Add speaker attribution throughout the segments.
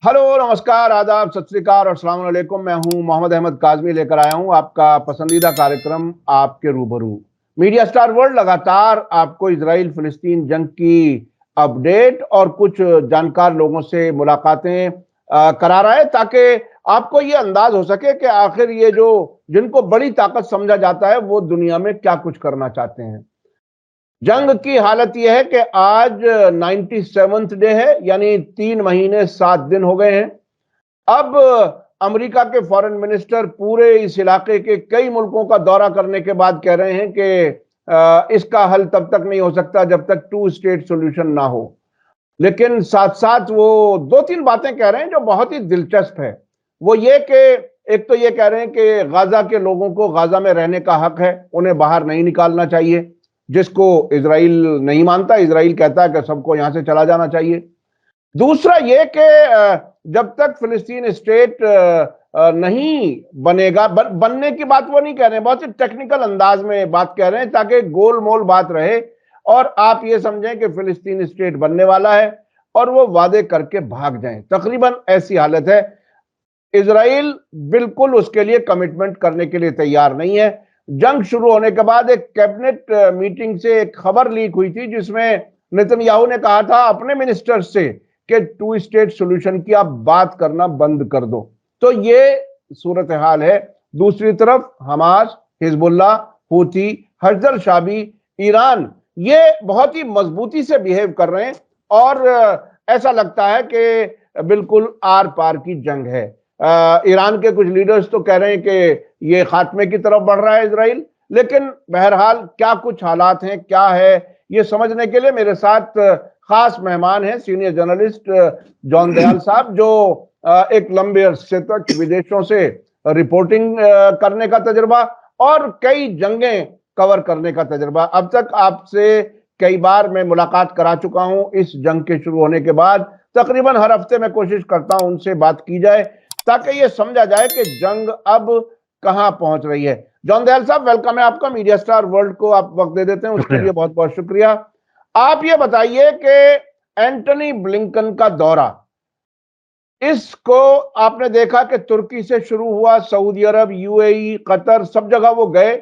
Speaker 1: Hello, नमस्कार, आदाब, सत श्री अकाल और अस्सलाम वालेकुम। मैं हूं मोहम्मद अहमद काज़मी, लेकर आया हूं आपका पसंदीदा कार्यक्रम आपके रूबरू। मीडिया स्टार वर्ल्ड लगातार आपको इजराइल फिलिस्तीन जंग की अपडेट और कुछ जानकार लोगों से मुलाकातें करा रहा है, ताकि आपको ये अंदाज हो सके कि आखिर ये जो जिनको बड़ी ताकत समझा जाता है वो दुनिया में क्या कुछ करना चाहते हैं। जंग की हालत यह है कि आज 97th डे है, यानी 3 महीने 7 दिन हो गए हैं। अब अमेरिका के फॉरेन मिनिस्टर पूरे इस इलाके के कई मुल्कों का दौरा करने के बाद कह रहे हैं कि इसका हल तब तक नहीं हो सकता जब तक 2 स्टेट सॉल्यूशन ना हो। लेकिन साथ साथ वो 2-3 बातें कह रहे हैं जो बहुत ही दिलचस्प है। वो ये कि एक तो ये कह रहे हैं कि गाजा के लोगों को गाजा में रहने का हक है, उन्हें बाहर नहीं निकालना चाहिए, जिसको इजराइल नहीं मानता। इजराइल कहता है कि सबको यहां से चला जाना चाहिए। दूसरा ये कि जब तक फिलिस्तीन स्टेट नहीं बनेगा, बनने की बात वो नहीं कह रहे हैं, बहुत ही टेक्निकल अंदाज में बात कह रहे हैं ताकि गोलमोल बात रहे और आप ये समझें कि फिलिस्तीन स्टेट बनने वाला है और वो वादे करके भाग जाएं। तकरीबन ऐसी हालत है। इजराइल बिल्कुल उसके लिए कमिटमेंट करने के लिए तैयार नहीं है। जंग शुरू होने के बाद एक कैबिनेट मीटिंग से एक खबर लीक हुई थी जिसमें नेतन्याहू ने कहा था अपने मिनिस्टर से कि 2 स्टेट सॉल्यूशन की आप बात करना बंद कर दो। तो ये सूरत हाल है। दूसरी तरफ हमास, हिजबुल्लाह, हूती, हजर शाबी, ईरान, ये बहुत ही मजबूती से बिहेव कर रहे हैं और ऐसा लगता है कि बिल्कुल आर पार की जंग है। ईरान के कुछ लीडर्स तो कह रहे हैं कि ये खात्मे की तरफ बढ़ रहा है इजराइल। लेकिन बहरहाल क्या कुछ हालात हैं, क्या है, ये समझने के लिए मेरे साथ खास मेहमान हैं, सीनियर जर्नलिस्ट जॉन दयाल साहब, जो एक लंबे अरसे तक विदेशों से रिपोर्टिंग करने का तजुर्बा और कई जंगें कवर करने का तजुर्बा। अब तक आपसे कई बार मैं मुलाकात करा चुका हूं। इस जंग के शुरू होने के बाद तकरीबन हर हफ्ते मैं कोशिश करता हूं उनसे बात की जाए ताकि ये समझा जाए कि जंग अब कहां पहुंच रही है। जॉन दयाल साहब, वेलकम है आपका। मीडिया स्टार वर्ल्ड को आप वक्त दे देते हैं, उसके लिए बहुत बहुत शुक्रिया। आप ये बताइए कि एंटनी ब्लिंकन का दौरा, इसको आपने देखा कि तुर्की से शुरू हुआ, सऊदी अरब, यूएई, कतर, सब जगह वो गए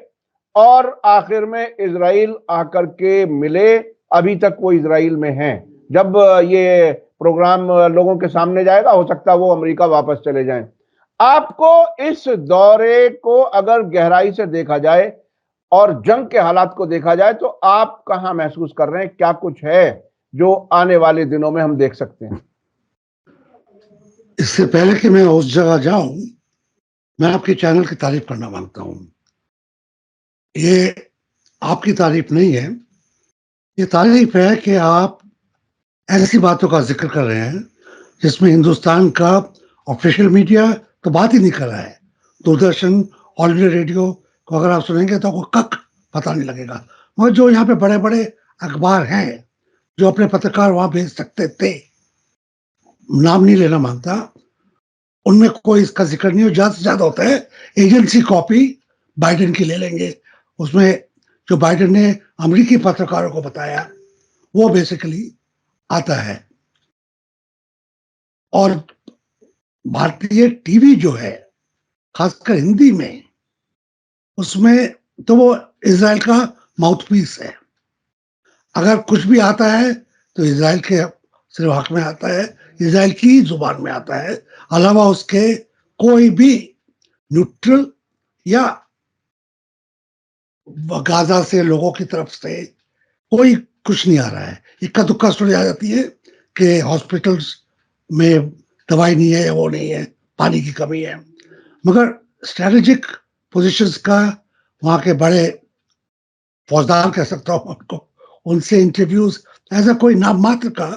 Speaker 1: और आखिर में इजराइल आकर के मिले। अभी तक वो इजराइल में हैं। जब ये प्रोग्राम लोगों के सामने जाएगा, हो सकता है वो अमेरिका वापस चले जाएं। आपको इस दौरे को अगर गहराई से देखा जाए और जंग के हालात को देखा जाए तो आप कहां महसूस कर रहे हैं, क्या कुछ है जो आने वाले दिनों में हम देख सकते हैं?
Speaker 2: इससे पहले कि मैं उस जगह जाऊं, मैं आपके चैनल की तारीफ करना मांगता हूं। ये आपकी तारीफ नहीं है, ये तारीफ है कि आप ऐसी बातों का जिक्र कर रहे हैं जिसमें हिंदुस्तान का ऑफिशियल मीडिया तो बात ही नहीं कर रहा है। दूरदर्शन, ऑल इंडिया रेडियो को अगर आप सुनेंगे तो आपको कक पता नहीं लगेगा। मगर जो यहाँ पे बड़े बड़े अखबार हैं जो अपने पत्रकार वहां भेज सकते थे, नाम नहीं लेना मांगता, उनमें कोई इसका जिक्र नहीं हो। ज्यादा से ज्यादा होता है एजेंसी कॉपी बाइडेन की ले लेंगे, उसमें जो बाइडेन ने अमेरिकी पत्रकारों को बताया वो बेसिकली आता है। और भारतीय टीवी जो है, खासकर हिंदी में, उसमें तो वो इजराइल का माउथपीस है। अगर कुछ भी आता है तो इजराइल के सिर्फ हक में आता है, इजराइल की जुबान में आता है। अलावा उसके कोई भी न्यूट्रल या गाजा से लोगों की तरफ से कोई कुछ नहीं आ रहा है। इक्का दुक्का स्टोरी आ जाती है कि हॉस्पिटल्स में दवाई नहीं है या वो नहीं है, पानी की कमी है। मगर स्ट्रेटेजिक पोजीशंस का वहां के बड़े फौजदार कह सकता हूं उनको, उनसे इंटरव्यूज, ऐसा कोई नाम मात्र का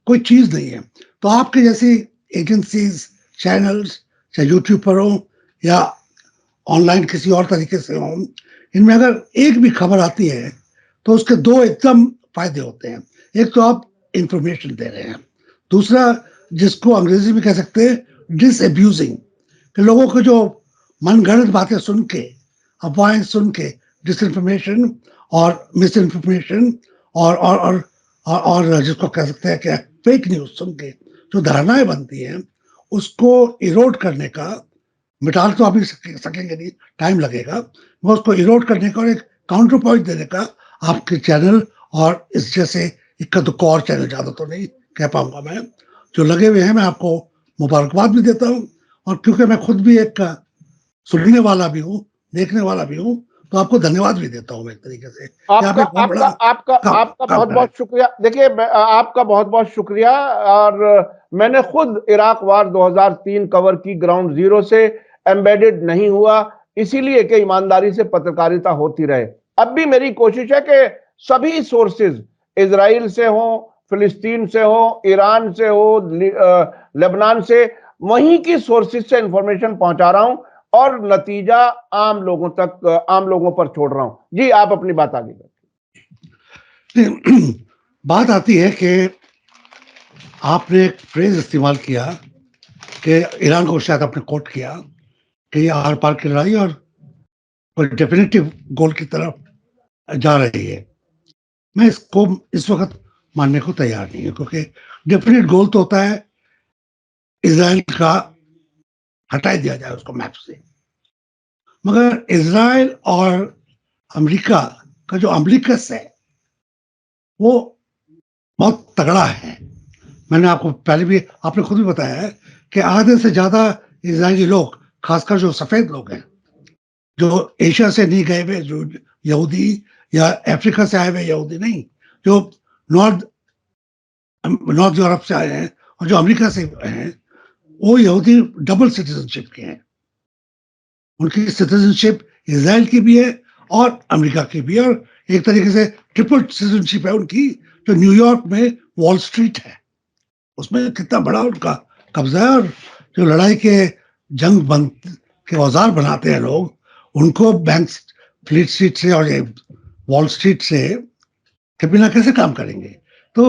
Speaker 2: कोई चीज नहीं है। तो आपके जैसी एजेंसीज, चैनल्स, चाहे यूट्यूब पर हो या ऑनलाइन किसी और तरीके से हो, इनमें अगर एक भी खबर आती है तो उसके दो एकदम फायदे होते हैं। एक तो आप इंफॉर्मेशन दे रहे हैं, दूसरा जिसको अंग्रेजी में कह सकते हैं डिसअब्यूजिंग, कि लोगों को जो मनगढ़ंत बातें सुन के, अफवाहें सुन के, डिसइंफॉर्मेशन और मिस इन्फॉर्मेशन और जिसको कह सकते हैं कि फेक न्यूज सुन के जो धारणाएं बनती हैं, उसको इरोड करने का, मिटा तो आप नहीं सकेंगे नहीं, टाइम लगेगा, मगर उसको इरोड करने का और एक काउंटर पॉइंट देने का आपके चैनल और इस जैसे इक्का दुक्का और चैनल, ज्यादा तो नहीं कह पाऊंगा मैं, जो लगे हुए हैं, मैं आपको मुबारकबाद भी देता हूँ। और क्योंकि मैं खुद भी एक सुनने वाला भी हूँ, देखने वाला भी हूँ, तो आपको धन्यवाद भी देता हूँ एक तरीके से कि आप
Speaker 1: आपका
Speaker 2: एक बहुत
Speaker 1: आपका
Speaker 2: बड़ा
Speaker 1: आपका आपका
Speaker 2: काम
Speaker 1: बहुत
Speaker 2: कर रहे
Speaker 1: बहुत शुक्रिया। देखिए आपका बहुत बहुत शुक्रिया। और मैंने खुद इराक वार 2003 कवर की ग्राउंड जीरो से, एम्बेडेड नहीं हुआ, इसीलिए कि ईमानदारी से पत्रकारिता होती रहे। अब भी मेरी कोशिश है कि सभी सोर्सेज, इजराइल से हो, फिलिस्तीन से हो, ईरान से हो, लेबनान से, वहीं की सोर्सेज से इंफॉर्मेशन पहुंचा रहा हूं और नतीजा आम लोगों तक, आम लोगों पर छोड़ रहा हूं। जी आप अपनी बात आगे
Speaker 2: हैं। बात आती है कि आपने एक फ्रेज इस्तेमाल किया कि ईरान को शायद आपने कोट किया कि ये आर पार की लड़ाई और कोई डेफिनेटिव गोल की तरफ जा रही है। मैं इसको इस वक्त मानने को तैयार नहीं हूं, क्योंकि डेफिनेट गोल तो होता है इजराइल का हटा दिया जाए उसको मैप से, मगर इजराइल और अमेरिका का जो अम्बिलिकस है वो बहुत तगड़ा है। मैंने आपको पहले भी, आपने खुद भी बताया है कि आधे से ज्यादा इजरायली लोग, खासकर जो सफेद लोग हैं, जो एशिया से नहीं गए हुए, जो यहूदी या अफ्रीका से आए हुए यहूदी नहीं, जो नॉर्थ नॉर्थ यूरोप से आए हैं और जो अमेरिका से हैं, वो यहूदी डबल सिटीजनशिप के हैं। उनकी सिटीजनशिप इसराइल की भी है और अमेरिका की भी है, और एक तरीके से ट्रिपल सिटीजनशिप है उनकी, जो न्यूयॉर्क में वॉल स्ट्रीट है उसमें कितना बड़ा उनका कब्जा है। और जो लड़ाई के जंग बंद के औजार बनाते हैं लोग, उनको बैंक फ्लीट स्ट्रीट से और ये वॉल स्ट्रीट से के बिना कैसे काम करेंगे। तो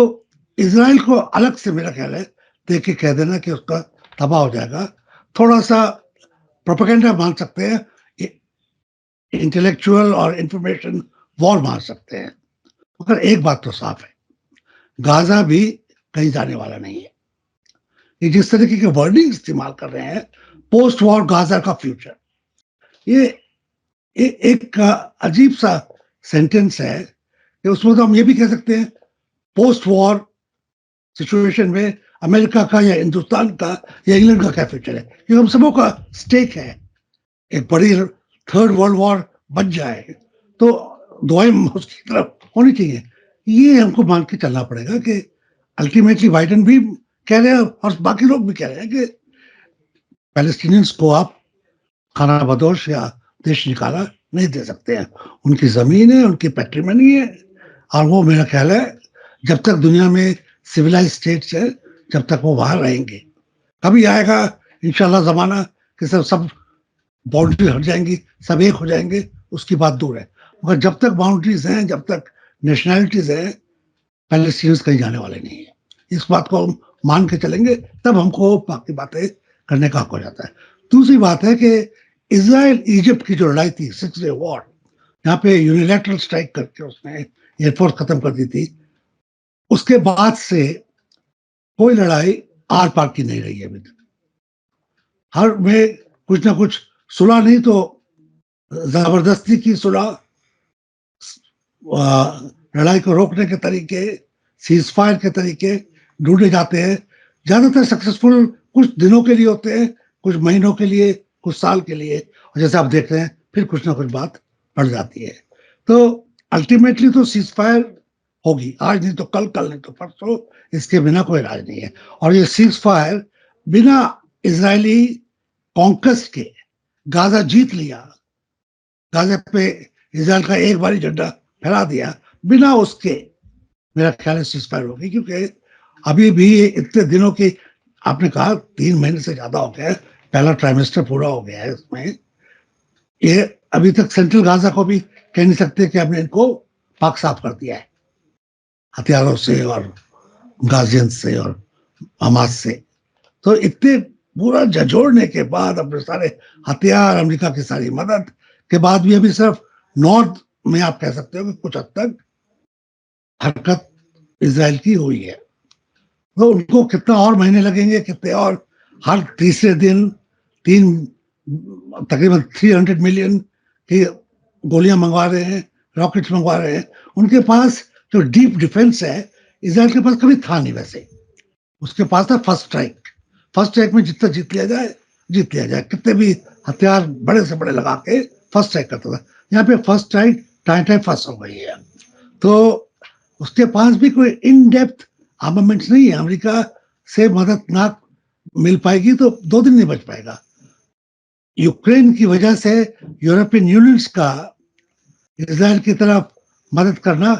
Speaker 2: इसराइल को अलग से मेरा ख्याल है देख के कह देना कि उसका तबाह हो जाएगा, थोड़ा सा प्रोपेगेंडा मान सकते हैं, इंटेलेक्चुअल और इंफॉर्मेशन वॉर मार सकते हैं। मगर एक बात तो साफ है, गाजा भी कहीं जाने वाला नहीं है। ये जिस तरीके के वर्डिंग इस्तेमाल कर रहे हैं, पोस्ट वॉर गाजा का फ्यूचर, ये एक अजीब सा सेंटेंस है कि उसमें तो हम ये भी कह सकते हैं पोस्ट वॉर सिचुएशन में अमेरिका का या हिंदुस्तान का या इंग्लैंड का क्या फ्यूचर है, क्योंकि हम सबों का स्टेक है एक बड़ी थर्ड वर्ल्ड वॉर बच जाए तो दुआएं उसकी तरफ होनी चाहिए। ये हमको मान के चलना पड़ेगा कि अल्टीमेटली बाइडेन भी कह रहे हैं और बाकी लोग भी कह रहे हैं कि पैलेस्टीनियंस को आप खाना बदोश या देश निकाला नहीं दे सकते हैं। उनकी जमीन है, उनकी पैट्रिमनी है, और वो मेरा ख्याल है जब तक दुनिया में सिविलाइज स्टेट्स है, जब तक वो वहां रहेंगे। कभी आएगा इंशाल्लाह जमाना कि सब बाउंड्री हट जाएंगी, सब एक हो जाएंगे, उसकी बात दूर है। मगर जब तक बाउंड्रीज हैं, जब तक नेशनैलिटीज हैं, पैलेस्टीनियंस कहीं जाने वाले नहीं है। इस बात को हम मान के चलेंगे, तब हमको बाकी बातें करने का हक हो जाता है। दूसरी बात है कि इसराइल इजिप्ट की जो लड़ाई थी, 6 डे वॉर, यहाँ पे यूनिलैटरल स्ट्राइक करके उसने एयरफोर्स खत्म कर दी थी, उसके बाद से कोई लड़ाई आर पार की नहीं रही है अभी तक। हर में कुछ ना कुछ सुलह नहीं तो जबरदस्ती की सुलह, लड़ाई को रोकने के तरीके, सीज फायर के तरीके ढूंढे जाते हैं। ज्यादातर सक्सेसफुल कुछ दिनों के लिए होते हैं, कुछ महीनों के लिए, कुछ साल के लिए, और जैसे आप देख रहे हैं फिर कुछ ना कुछ बात बढ़ जाती है। तो अल्टीमेटली तो सीज फायर होगी, आज नहीं तो कल, कल नहीं तो परसों, इसके बिना कोई इलाज नहीं है। और ये सीज फायर बिना इजरायली कॉन्कस्ट के, गाजा जीत लिया, गाजा पे इसराइल का एक बारी झंडा फहरा दिया, बिना उसके मेरा ख्याल है सीज फायर होगी। क्योंकि अभी भी इतने दिनों की, आपने कहा 3 महीने से ज्यादा हो गया है, पहला ट्राइमेस्टर पूरा हो गया है इसमें, ये अभी तक सेंट्रल गाजा को भी कह नहीं सकते कि हमने इनको पाक साफ कर दिया है हथियारों से और गाजियन से और हमास से। तो इतने पूरा झंझोड़ने के बाद, अपने सारे हथियार, अमेरिका की सारी मदद के बाद भी अभी सिर्फ नॉर्थ में आप कह सकते हो कि कुछ हद तक हरकत इसराइल की हुई है। तो उनको कितना और महीने लगेंगे, कितने और हर तीसरे दिन तकरीबन 300 मिलियन की गोलियां मंगवा रहे हैं, रॉकेट्स मंगवा रहे हैं। उनके पास जो डीप डिफेंस है, इजराइल के पास कभी था नहीं वैसे। उसके पास था फर्स्ट स्ट्राइक। फर्स्ट स्ट्राइक में जितना जीत लिया जाए, जीत लिया जाए, कितने भी हथियार बड़े से बड़े लगा के फर्स्ट स्ट्राइक करता था। यहाँ पे फर्स्ट स्ट्राइक टाइम फर्स्ट हो गई है। तो उसके पास भी कोई इन डेप्थ आर्मामेंट्स नहीं है। अमेरिका से मदद ना मिल पाएगी तो 2 दिन नहीं बच पाएगा। यूक्रेन की वजह से यूरोपियन यूनियंस का इजराइल की तरफ मदद करना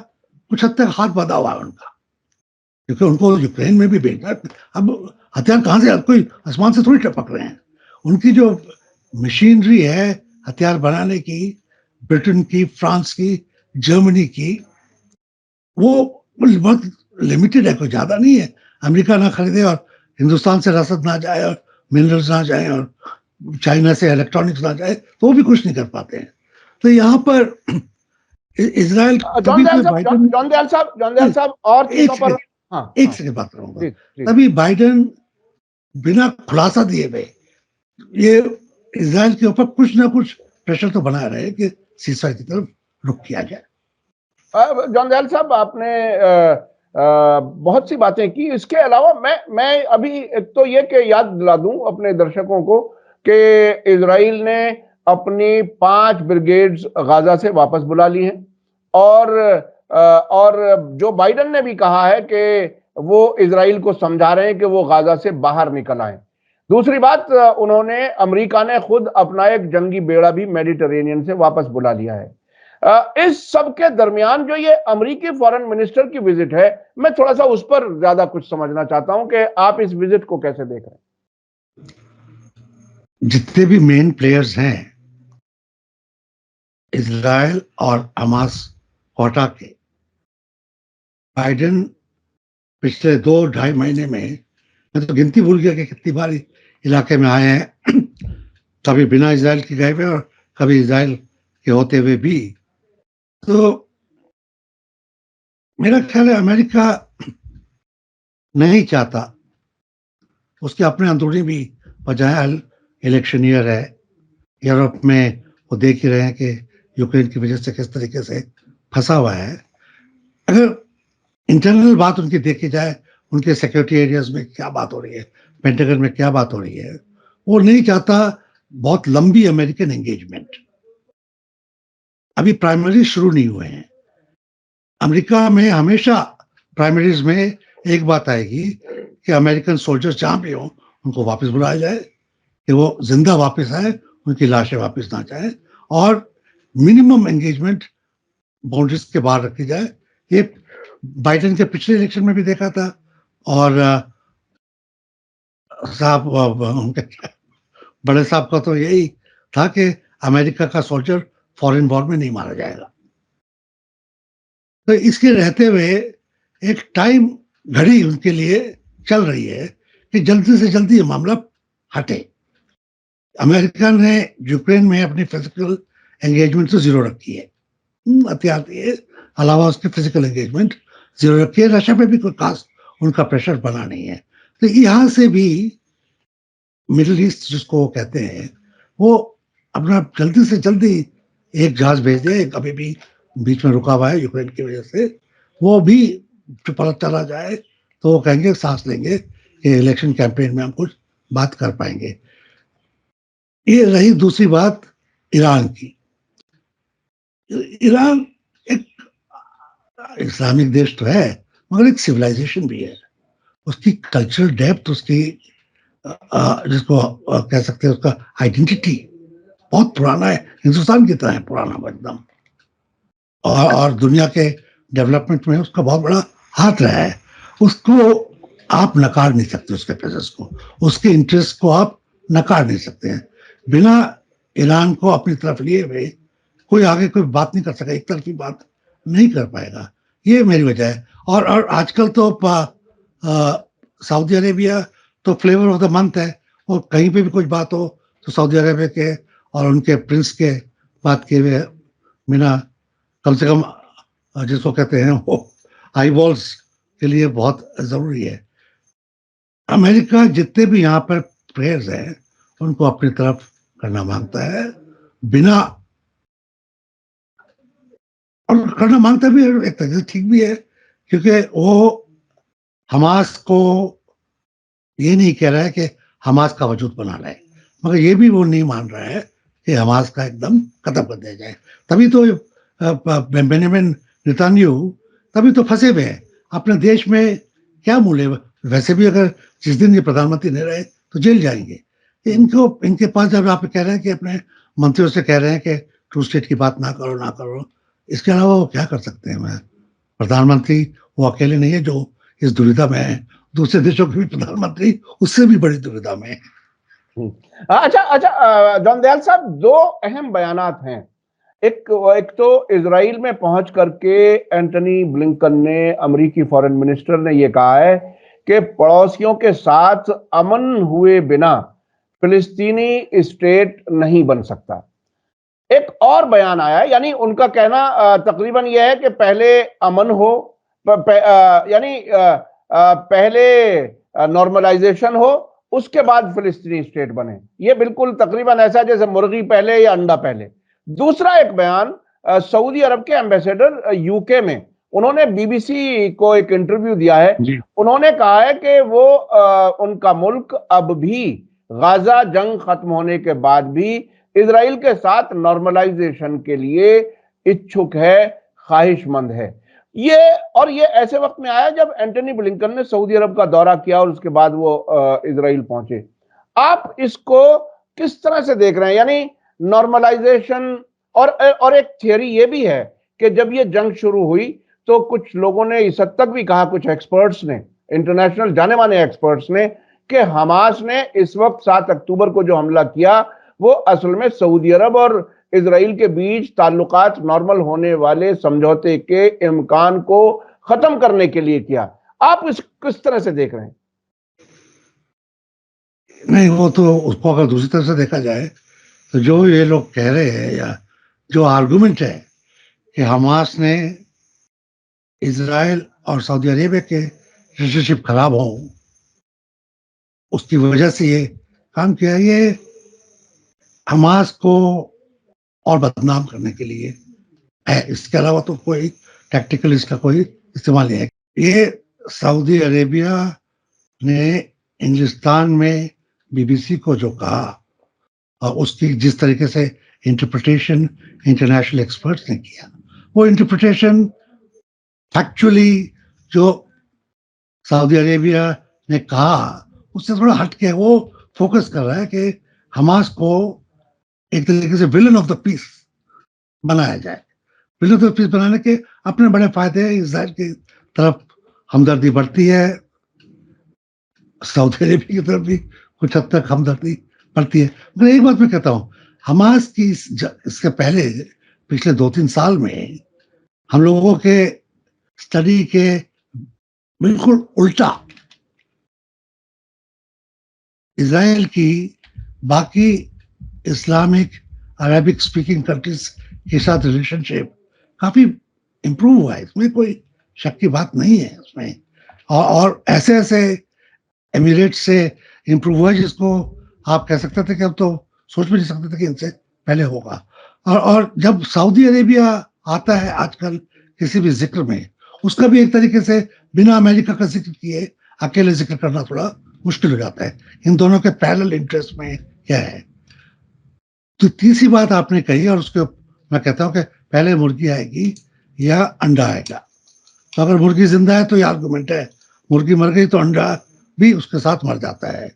Speaker 2: कुछ हद तक हाथ बंधा हुआ है उनका, क्योंकि उनको यूक्रेन में भी भेजना। अब हथियार कहाँ से, कोई आसमान से थोड़ी टपक रहे हैं। उनकी जो मशीनरी है हथियार बनाने की, ब्रिटेन की, फ्रांस की, जर्मनी की, वो बहुत लिमिटेड है, कोई ज्यादा नहीं है। अमेरिका ना खरीदे और हिंदुस्तान से रसद ना जाए और मिनरल्स ना जाए और चाइना से इलेक्ट्रॉनिक्स ना जाए, तो वो भी कुछ नहीं कर पाते हैं। तो यहाँ पर इजराइल
Speaker 1: जॉन
Speaker 2: तभी
Speaker 1: दयाल
Speaker 2: कोई
Speaker 1: साहब,
Speaker 2: बाइडेन,
Speaker 1: जॉन दयाल साहब और
Speaker 2: एक
Speaker 1: चीजों पर।
Speaker 2: सेकंड,
Speaker 1: हाँ
Speaker 2: एक
Speaker 1: हाँ,
Speaker 2: सेकंड बात करूंगा।
Speaker 1: Please please.
Speaker 2: तभी बाइडेन बिना खुलासा दिए हुए ये इजराइल के ऊपर कुछ ना कुछ प्रेशर तो बना रहे कि सीजफायर की तरफ रुख किया जाए।
Speaker 1: जॉन दयाल साहब, आपने बहुत सी बातें की। इसके अलावा मैं अभी एक तो ये कि याद दिला दूं अपने दर्शकों को कि इजराइल ने अपनी 5 ब्रिगेड्स गाजा से वापस बुला ली हैं, और जो बाइडेन ने भी कहा है कि वो इजराइल को समझा रहे हैं कि वो गाजा से बाहर निकल आए। दूसरी बात, उन्होंने, अमेरिका ने खुद अपना एक जंगी बेड़ा भी मेडिटेरेनियन से वापस बुला लिया है। इस सब के दरमियान जो ये अमेरिकी फॉरेन मिनिस्टर की विजिट है, मैं थोड़ा सा उस पर ज्यादा कुछ समझना चाहता हूं कि आप इस विजिट को कैसे देख रहे हैं।
Speaker 2: जितने भी मेन प्लेयर्स हैं इजराइल और हमास कोटा के, बाइडेन पिछले 2-2.5 महीने में, मैं तो गिनती भूल गया कि कितनी बार इलाके में आए हैं। कभी बिना इजराइल के गए हुए और कभी इजराइल के होते हुए भी। तो मेरा ख्याल है अमेरिका नहीं चाहता, उसके अपने अंदरूनी भी वजह, इलेक्शन ईयर है, यूरोप में वो देख ही रहे हैं कि यूक्रेन की वजह से किस तरीके से फंसा हुआ है। अगर इंटरनल बात उनकी देखी जाए, उनके सिक्योरिटी एरियाज में क्या बात हो रही है, पेंटागन में क्या बात हो रही है, वो नहीं चाहता बहुत लंबी अमेरिकन एंगेजमेंट। अभी प्राइमरी शुरू नहीं हुए हैं। अमेरिका में हमेशा प्राइमरीज में एक बात आएगी कि अमेरिकन सोल्जर्स जहां भी हो उनको वापस बुलाया जाए, कि वो जिंदा वापस आए, उनकी लाशें वापस ना जाए, और मिनिमम एंगेजमेंट बाउंड्रीज के बाहर रखी जाए। ये बाइडेन के पिछले इलेक्शन में भी देखा था। और साहब, उनके बड़े साहब का तो यही था कि अमेरिका का सोल्जर फॉरेन वॉर में नहीं मारा जाएगा। तो इसके रहते हुए एक टाइम घड़ी उनके लिए चल रही है कि जल्दी से जल्दी ये मामला हटे। अमेरिका ने यूक्रेन में अपनी फिजिकल एंगेजमेंट तो जीरो रखी है, हथियार दिए, अलावा उसके फिजिकल एंगेजमेंट जीरो रखी है। रशिया पे भी कोई खास उनका प्रेशर बना नहीं है। तो यहाँ से भी मिडिल ईस्ट जिसको वो कहते हैं, वो अपना जल्दी से जल्दी एक जहाज भेज दे, अभी भी बीच में रुका हुआ है यूक्रेन की वजह से, वो भी पलट चला जाए तो वो कहेंगे, सांस लेंगे कि इलेक्शन कैंपेन में हम कुछ बात कर पाएंगे। ये रही दूसरी बात ईरान की। ईरान एक इस्लामिक देश तो है, मगर एक सिविलाइजेशन भी है। उसकी कल्चरल डेप्थ, उसकी जिसको कह सकते हैं उसका आइडेंटिटी बहुत पुराना है, हिंदुस्तान की तरह है पुराना एकदम। और दुनिया के डेवलपमेंट में उसका बहुत बड़ा हाथ रहा है। उसको आप नकार नहीं सकते, उसके प्रेजेंस को, उसके इंटरेस्ट को आप नकार नहीं सकते हैं। बिना ईरान को अपनी तरफ लिए हुए कोई आगे कोई बात नहीं कर सका, एक तरफी बात नहीं कर पाएगा। ये मेरी वजह है। और आजकल तो सऊदी अरेबिया तो फ्लेवर ऑफ द मंथ है। और कहीं पे भी कुछ बात हो तो सऊदी अरेबिया के और उनके प्रिंस के बात किए हुए बिना, कम से कम जिसको कहते हैं वो आई बॉल्स के लिए बहुत जरूरी है। अमेरिका जितने भी यहाँ पर प्लेयर्स हैं उनको अपनी तरफ करना मांगता है, बिना, और करना मांगता भी है, एक तरह से ठीक भी है, क्योंकि वो हमास को ये नहीं कह रहा है कि हमास का वजूद बना रहा है, मगर ये भी वो नहीं मान रहा है कि हमास का एकदम खत्म कर दिया जाए। तभी तो बेंजामिन नेतन्याहू तभी तो फंसे हुए हैं। अपने देश में क्या मूल्य, वैसे भी अगर जिस दिन ये प्रधानमंत्री नहीं रहे तो जेल जाएंगे। इनके पास जब आप कह रहे हैं कि अपने मंत्रियों से कह रहे हैं कि टू स्टेट की बात ना करो ना करो, इसके अलावा वो क्या कर सकते हैं? मैं प्रधानमंत्री वो अकेले नहीं है जो इस दुविधा में है, दूसरे देशों के भी प्रधानमंत्री उससे भी बड़ी दुविधा में है।
Speaker 1: अच्छा अच्छा, जॉन दयाल साहब, दो अहम बयानात हैं। एक तो इजराइल में पहुंच करके एंटनी ब्लिंकन ने, अमेरिकी फॉरेन मिनिस्टर ने यह कहा है कि पड़ोसियों के साथ अमन हुए बिना फिलिस्तीनी स्टेट नहीं बन सकता। एक और बयान आया, यानी उनका कहना तकरीबन यह है कि पहले अमन हो, यानी पहले नॉर्मलाइजेशन हो, उसके बाद फिलिस्तीनी स्टेट बने। ये बिल्कुल तकरीबन ऐसा जैसे मुर्गी पहले या अंडा पहले। दूसरा एक बयान सऊदी अरब के एम्बेसडर यूके में, उन्होंने बीबीसी को एक इंटरव्यू दिया है। उन्होंने कहा है कि वो उनका मुल्क अब भी गाजा जंग खत्म होने के बाद भी इजराइल के साथ नॉर्मलाइजेशन के लिए इच्छुक है, ख्वाहिशमंद है। ये ऐसे वक्त में आया जब एंटनी ब्लिंकन ने सऊदी अरब का दौरा किया और उसके बाद वो इजराइल पहुंचे। आप इसको किस तरह से देख रहे हैं? यानी नॉर्मलाइजेशन, और एक थियरी ये भी है कि जब ये जंग शुरू हुई तो कुछ लोगों ने इस हद तक भी कहा, कुछ एक्सपर्ट्स ने, इंटरनेशनल जाने माने एक्सपर्ट्स ने, कि हमास ने इस वक्त 7 अक्टूबर को जो हमला किया वो असल में सऊदी अरब और इजराइल के बीच ताल्लुकात नॉर्मल होने वाले समझौते के इम्कान को खत्म करने के लिए किया। आप इस किस तरह से देख रहे हैं?
Speaker 2: नहीं, वो तो उसको अगर दूसरी तरफ से देखा जाए तो जो ये लोग कह रहे हैं, या जो आर्गुमेंट है कि हमास ने इजराइल और सऊदी अरेबिया के रिलेशनशिप खराब हो, उसकी वजह से ये काम किया, ये हमास को और बदनाम करने के लिए है। इसके अलावा तो कोई टैक्टिकल इसका कोई इस्तेमाल नहीं है। ये सऊदी अरेबिया ने हिंदुस्तान में बीबीसी को जो कहा और उसकी जिस तरीके से इंटरप्रिटेशन इंटरनेशनल एक्सपर्ट्स ने किया, वो इंटरप्रिटेशन फैक्चुअली जो सऊदी अरेबिया ने कहा उससे थोड़ा हट के वो फोकस कर रहा है कि हमास को एक तरीके से विलन ऑफ द पीस बनाया जाए। विलन ऑफ द पीस बनाने के अपने बड़े फायदे हैं। इजराइल की तरफ हमदर्दी बढ़ती है, सऊदी अरेबिया की तरफ भी कुछ हद तक हमदर्दी बढ़ती है। मगर एक बात मैं कहता हूँ, हमास की इसके पहले पिछले 2-3 साल में हम लोगों के स्टडी के बिल्कुल उल्टा इजराइल की बाकी इस्लामिक अरेबिक स्पीकिंग कंट्रीज के साथ रिलेशनशिप काफी इंप्रूव हुआ है, इसमें कोई शक की बात नहीं है उसमें। और ऐसे ऐसे एमिरेट्स से इंप्रूव हुआ जिसको आप कह सकते थे कि अब तो सोच भी नहीं सकते थे कि इनसे पहले होगा। और जब सऊदी अरेबिया आता है आजकल किसी भी जिक्र में, उसका भी एक तरीके से बिना अमेरिका का जिक्र किए अकेले जिक्र करना थोड़ा मुश्किल हो जाता है। इन दोनों के पैरेलल इंटरेस्ट में क्या है। तो तीसरी बात आपने कही, और उसके मैं कहता हूं कि पहले मुर्गी आएगी या अंडा आएगा। तो अगर मुर्गी जिंदा है तो ये आर्गुमेंट है, मुर्गी मर गई तो अंडा भी उसके साथ मर जाता है।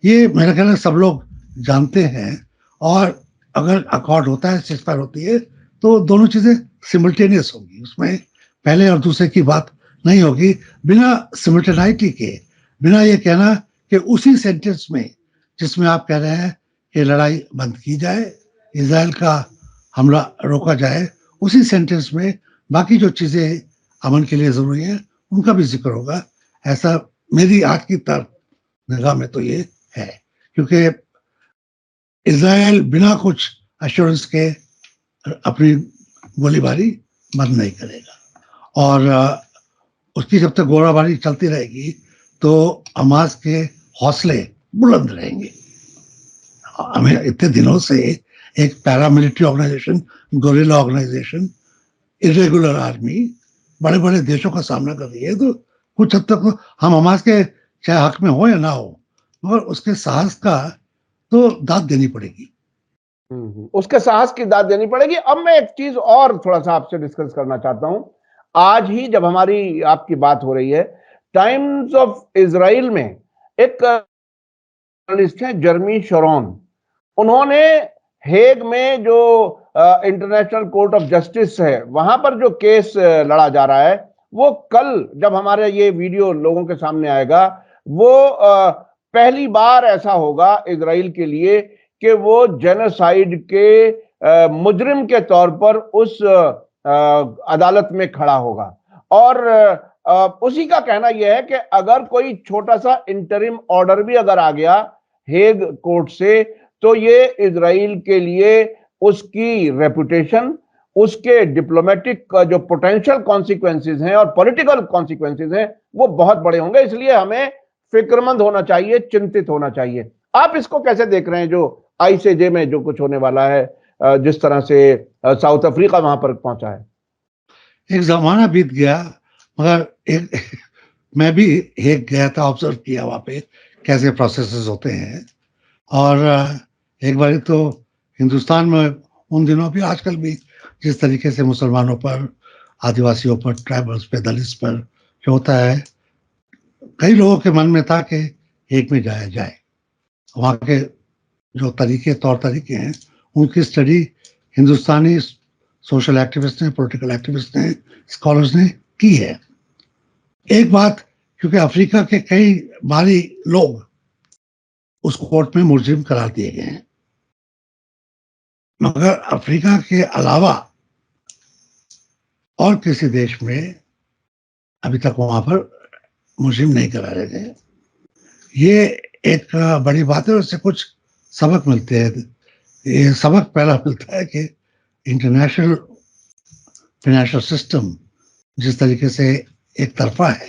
Speaker 2: ये मेरा ख्याल है सब लोग जानते हैं। और अगर अकॉर्ड होता है, सिस्पर होती है, तो दोनों चीजें सिमल्टेनियस होगी, उसमें पहले और दूसरे की बात नहीं होगी। बिना सिमल्टेनिटी के, बिना ये कहना कि उसी सेंटेंस में जिसमें आप कह रहे हैं कि लड़ाई बंद की जाए, इजराइल का हमला रोका जाए, उसी सेंटेंस में बाकी जो चीजें अमन के लिए जरूरी है उनका भी जिक्र होगा। ऐसा मेरी आज की तर्क निगाह में तो ये है, क्योंकि इजराइल बिना कुछ एश्योरेंस के अपनी गोलीबारी बंद नहीं करेगा। और उसकी जब तक गोलाबारी चलती रहेगी तो हमास के हौसले बुलंद रहेंगे। हमें इतने दिनों से एक paramilitary organisation, guerrilla organisation, irregular army बड़े बड़े देशों का सामना कर रही है, तो कुछ हद तक हम हमास के चाहे हक में हो या ना हो, मगर उसके साहस का तो दाद देनी पड़ेगी।
Speaker 1: उसके साहस की दाद देनी पड़ेगी। अब मैं एक चीज और थोड़ा सा आपसे डिस्कस करना चाहता हूं। आज ही जब हमारी आपकी बात हो रही है, टाइम्स ऑफ इजराइल में एक जर्नलिस्ट हैं जर्मी शरोन, उन्होंने हेग में जो इंटरनेशनल कोर्ट ऑफ जस्टिस है वहां पर जो केस लड़ा जा रहा है, वो कल जब हमारे ये वीडियो लोगों के सामने आएगा, वो पहली बार ऐसा होगा इजराइल के लिए कि वो जेनोसाइड के मुजरिम के तौर पर उस अदालत में खड़ा होगा। और उसी का कहना यह है कि अगर कोई छोटा सा इंटरिम ऑर्डर भी अगर आ गया हेग कोर्ट से, तो ये इजराइल के लिए उसकी रेपुटेशन, उसके डिप्लोमेटिक जो पोटेंशियल कॉन्सिक्वेंसेस हैं और पॉलिटिकल कॉन्सिक्वेंसेस हैं, वो बहुत बड़े होंगे। इसलिए हमें फिक्रमंद होना चाहिए, चिंतित होना चाहिए। आप इसको कैसे देख रहे हैं, जो आईसीजे में जो कुछ होने वाला है, जिस तरह से साउथ अफ्रीका वहां पर पहुंचा है? एक
Speaker 2: जमाना बीत गया, मगर मैं भी हेग गया था, ऑब्जर्व किया वहां पे कैसे प्रोसेसेस होते हैं। और एक बार तो हिंदुस्तान में उन दिनों भी, आजकल भी, जिस तरीके से मुसलमानों पर, आदिवासियों पर, ट्राइबल्स पे, दलित्स पर जो होता है, कई लोगों के मन में था कि हेग में जाया जाए। वहाँ के जो तौर तरीके हैं, उनकी स्टडी हिंदुस्तानी सोशल एक्टिविस्ट ने, पॉलिटिकल एक्टिविस्ट ने, स्कॉलर्स ने की है। एक बात, क्योंकि अफ्रीका के कई बारी लोग उस कोर्ट में मुलजिम करार दिए गए हैं, मगर अफ्रीका के अलावा और किसी देश में अभी तक वहां पर मुलजिम नहीं कराए गए। ये एक बड़ी बात है, उससे कुछ सबक मिलते हैं। ये सबक पहला मिलता है कि इंटरनेशनल फाइनेंशियल सिस्टम जिस तरीके से एक तरफा है,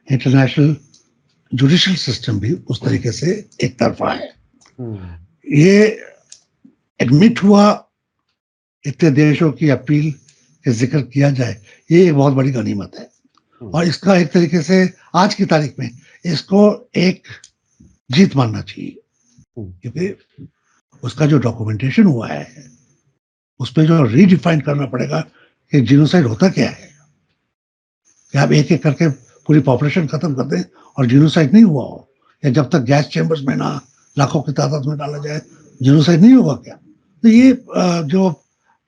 Speaker 2: इंटरनेशनल जुडिशियल सिस्टम भी उस तरीके से एक तरफा है। ये एडमिट हुआ, इतने देशों की अपील के जिक्र किया जाए, ये एक बहुत बड़ी गनीमत है। और इसका एक तरीके से आज की तारीख में इसको एक जीत मानना चाहिए, क्योंकि उसका जो डॉक्यूमेंटेशन हुआ है, उस पर जो रीडिफाइन करना पड़ेगा कि जिनोसाइड होता क्या है। कि आप एक एक करके पूरी पॉपुलेशन खत्म कर दें और जिनोसाइड नहीं हुआ हो, या जब तक गैस चेम्बर्स में ना लाखों की तादाद में डाला जाए जिनोसाइड नहीं होगा क्या? तो ये जो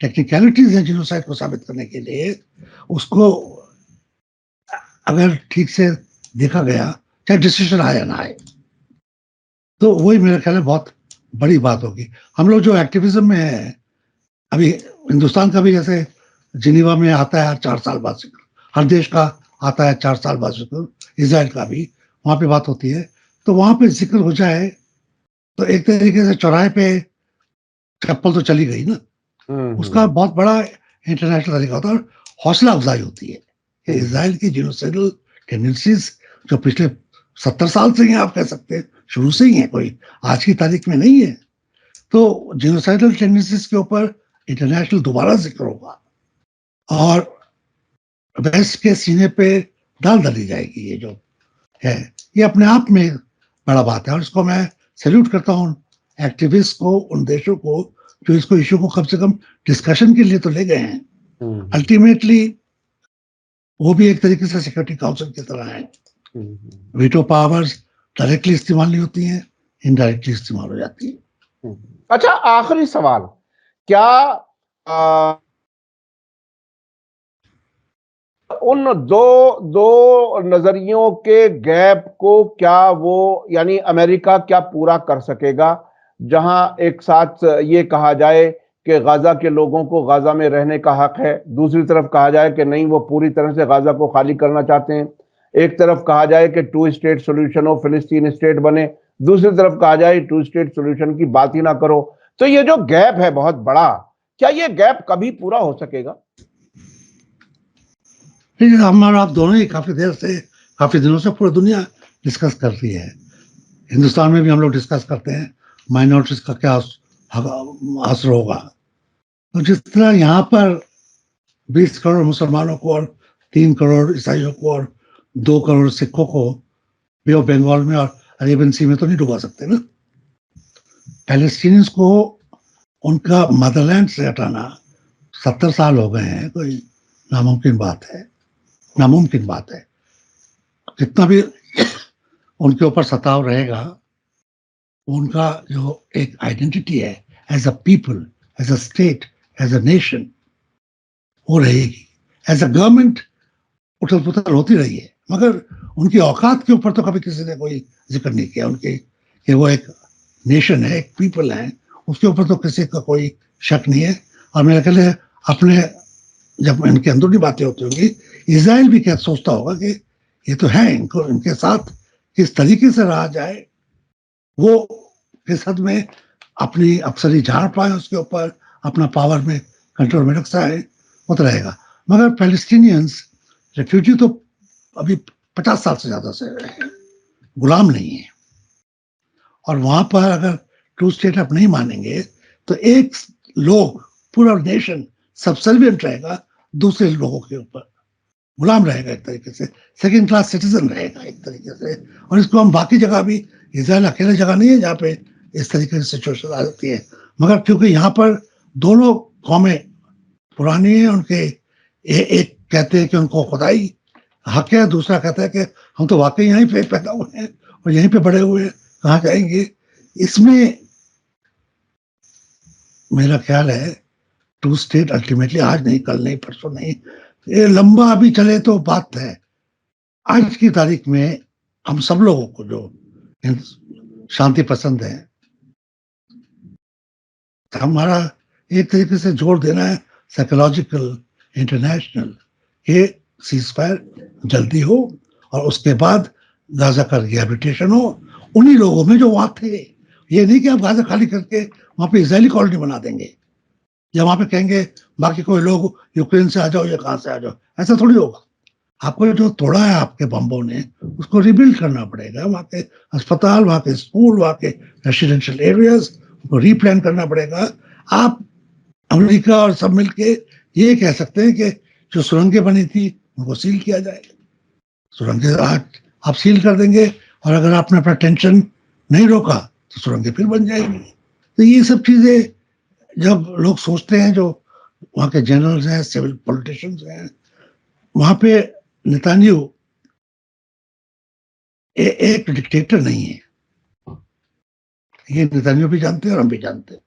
Speaker 2: टेक्निकलिटीज हैं जिनोसाइड को साबित करने के लिए, उसको अगर ठीक से देखा गया, चाहे डिसीजन आए या ना आए, तो वही मेरे ख्याल में बहुत बड़ी बात होगी। हम लोग जो एक्टिविज्म में है, अभी हिंदुस्तान का भी जैसे जिनीवा में आता है हर 4 साल बाद जिक्र, हर देश का आता है 4 साल बाद जिक्र, इजराइल का भी वहां पे बात होती है, तो वहां पे जिक्र हो जाए तो एक तरीके से चौराहे पे चप्पल तो चली गई ना। उसका बहुत बड़ा इंटरनेशनल तरीका होता है, और हौसला अफजाई होती है कि इजराइल की जीनोसाइडल टेंडेंसीज जो पिछले 70 साल से ही, आप कह सकते हैं शुरू से ही है, कोई आज की तारीख में नहीं है। तो जीनोसाइडल टेंडेंसीज के ऊपर इंटरनेशनल दोबारा जिक्र होगा और वेस्ट के सीने पे डाल डाली जाएगी। ये जो है, ये अपने आप में बड़ा बात है, और इसको मैं सैल्यूट करता हूँ एक्टिविस्ट को, उन देशों को जो इसको इश्यू को कम से कम डिस्कशन के लिए तो ले गए हैं। अल्टीमेटली वो भी एक तरीके से सिक्योरिटी काउंसिल की तरह है। वीटो पावर्स डायरेक्टली इस्तेमाल नहीं होती हैं, इनडायरेक्टली इस्तेमाल हो जाती है।
Speaker 1: अच्छा, आखिरी सवाल, क्या उन दो नजरियों के गैप को क्या वो, यानी अमेरिका क्या पूरा कर सकेगा, जहां एक साथ ये कहा जाए कि गाजा के लोगों को गाजा में रहने का हक है, दूसरी तरफ कहा जाए कि नहीं, वो पूरी तरह से गाजा को खाली करना चाहते हैं। एक तरफ कहा जाए कि 2 स्टेट सोल्यूशन हो, फिलिस्तीन स्टेट बने, दूसरी तरफ कहा जाए 2 स्टेट सोल्यूशन की बात ही ना करो। तो ये जो गैप है बहुत बड़ा, क्या ये गैप कभी पूरा हो सकेगा?
Speaker 2: हम और आप दोनों ही काफी देर से, काफी दिनों से पूरी दुनिया डिस्कस कर रही है। हिंदुस्तान में भी हम लोग डिस्कस करते हैं, माइनॉरिटीज का क्या असर होगा। तो जिस तरह यहाँ पर 20 करोड़ मुसलमानों को और 3 करोड़ ईसाइयों को और 2 करोड़ सिखों को बे ऑफ बंगाल में और अरेबियन सी में तो नहीं डुबा सकते ना। पैलेस्टीनियंस को उनका मदरलैंड से हटाना 70 साल हो गए हैं, कोई नामुमकिन बात है, नामुमकिन बात है। कितना भी उनके ऊपर सताव रहेगा, उनका जो एक आइडेंटिटी है as a people, as a state, as a nation, वो रहेगी। एज अ गवर्नमेंट उथल पुथल होती रही है, मगर उनकी औकात के ऊपर तो कभी किसी ने कोई जिक्र नहीं किया उनके, कि वो एक नेशन है, एक पीपल है, उसके ऊपर तो किसी का कोई शक नहीं है। और मेरे ख्याल है अपने जब इनके अंदरूनी बातें होती होंगी, इजराइल भी क्या सोचता होगा कि ये तो है, इनको इनके साथ किस तरीके से रहा जाए, वो किस हद में अपनी अफसरी झाड़ पाए, उसके ऊपर अपना पावर में कंट्रोल में रख सके, वो तो रहेगा। मगर पैलेस्टीनियंस रेफ्यूजी तो अभी 50 साल से ज्यादा से रहे हैं, गुलाम नहीं है। और वहां पर अगर टू स्टेट आप नहीं मानेंगे तो एक लोग, पूरा नेशन सबसर्विएंट रहेगा दूसरे लोगों के ऊपर, गुलाम रहेगा एक तरीके से, सेकंड क्लास सिटीजन रहेगा एक तरीके से। और इसको हम बाकी जगह भी, इजराइल अकेले जगह नहीं है जहाँ पे इस तरीके की सिचुएशन आ जाती है, मगर क्योंकि यहाँ पर दोनों कौमें पुरानी है, उनके एक कहते हैं कि उनको खुदाई हक है, दूसरा कहता है कि हम तो वाकई यहीं पे पैदा हुए हैं और यहीं पे बड़े हुए हैं, कहाँ जाएंगे। इसमें मेरा ख्याल है टू स्टेट अल्टीमेटली आज नहीं, कल नहीं, परसों नहीं, ये लंबा अभी चले तो बात है। आज की तारीख में हम सब लोगों को जो शांति पसंद है, हमारा एक तरीके से जोर देना है साइकोलॉजिकल, इंटरनेशनल, कि सीज फायर जल्दी हो और उसके बाद गाजा का रिहैबिलिटेशन हो उन्हीं लोगों में जो वहां थे। ये नहीं कि आप गाजा खाली करके वहां पे इजरायली कॉलोनी बना देंगे या वहां पे कहेंगे बाकी कोई लोग यूक्रेन से आ जाओ या कहां से आ जाओ, ऐसा थोड़ी होगा। आपको जो तोड़ा है आपके बम्बों ने, उसको रिबिल्ड करना पड़ेगा। वहां के अस्पताल, वहां के स्कूल, वहां के रेसिडेंशियल एरियाज को रीप्लान करना पड़ेगा। आप अमेरिका और सब मिलके ये कह सकते हैं कि जो सुरंगें बनी थी उनको सील किया जाए। सुरंगें आज आप सील कर देंगे और अगर आपने अपना टेंशन नहीं रोका तो सुरंगें फिर बन जाएंगी। तो ये सब चीजें जब लोग सोचते हैं, जो वहाँ के जनरल्स हैं, सिविल पॉलिटिशियंस हैं, वहां पे नेतान्याहू एक डिक्टेटर नहीं है, ये नेतान्याहू भी जानते हैं और हम भी जानते हैं।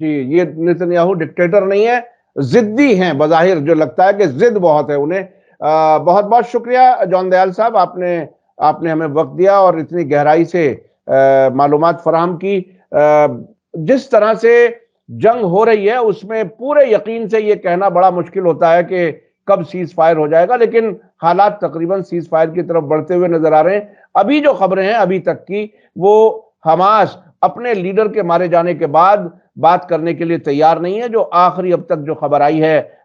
Speaker 1: जी, ये नेतन्याहू डिक्टेटर नहीं है, जिद्दी हैं बजाहिर, जो लगता है कि जिद बहुत है उन्हें। बहुत बहुत शुक्रिया जॉन दयाल साहब, आपने हमें वक्त दिया और इतनी गहराई से मालूमात फराहम की। जिस तरह से जंग हो रही है उसमें पूरे यकीन से ये कहना बड़ा मुश्किल होता है कि कब सीज फायर हो जाएगा, लेकिन हालात तकरीबन सीज फायर की तरफ बढ़ते हुए नजर आ रहे हैं। अभी जो खबरें हैं अभी तक की, वो हमास अपने लीडर के मारे जाने के बाद बात करने के लिए तैयार नहीं है। जो आखिरी अब तक जो खबर आई है,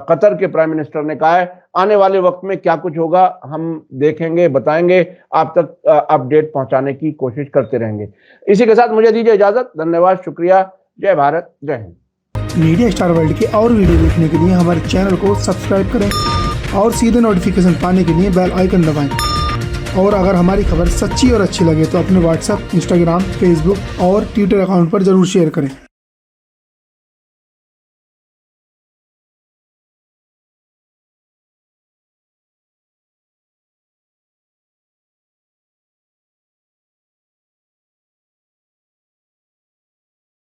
Speaker 1: कतर के प्राइम मिनिस्टर ने कहा है आने वाले वक्त में क्या कुछ होगा हम देखेंगे, बताएंगे, आप तक अपडेट पहुंचाने की कोशिश करते रहेंगे। इसी के साथ मुझे दीजिए इजाजत। धन्यवाद, शुक्रिया, जय भारत, जय हिंद।
Speaker 3: मीडिया स्टार वर्ल्ड के और वीडियो देखने के लिए हमारे चैनल को सब्सक्राइब करें और सीधे नोटिफिकेशन पाने के लिए बेल आइकन दबाएं। और अगर हमारी खबर सच्ची और अच्छी लगे तो अपने व्हाट्सएप, इंस्टाग्राम, फेसबुक और ट्विटर अकाउंट पर जरूर शेयर करें।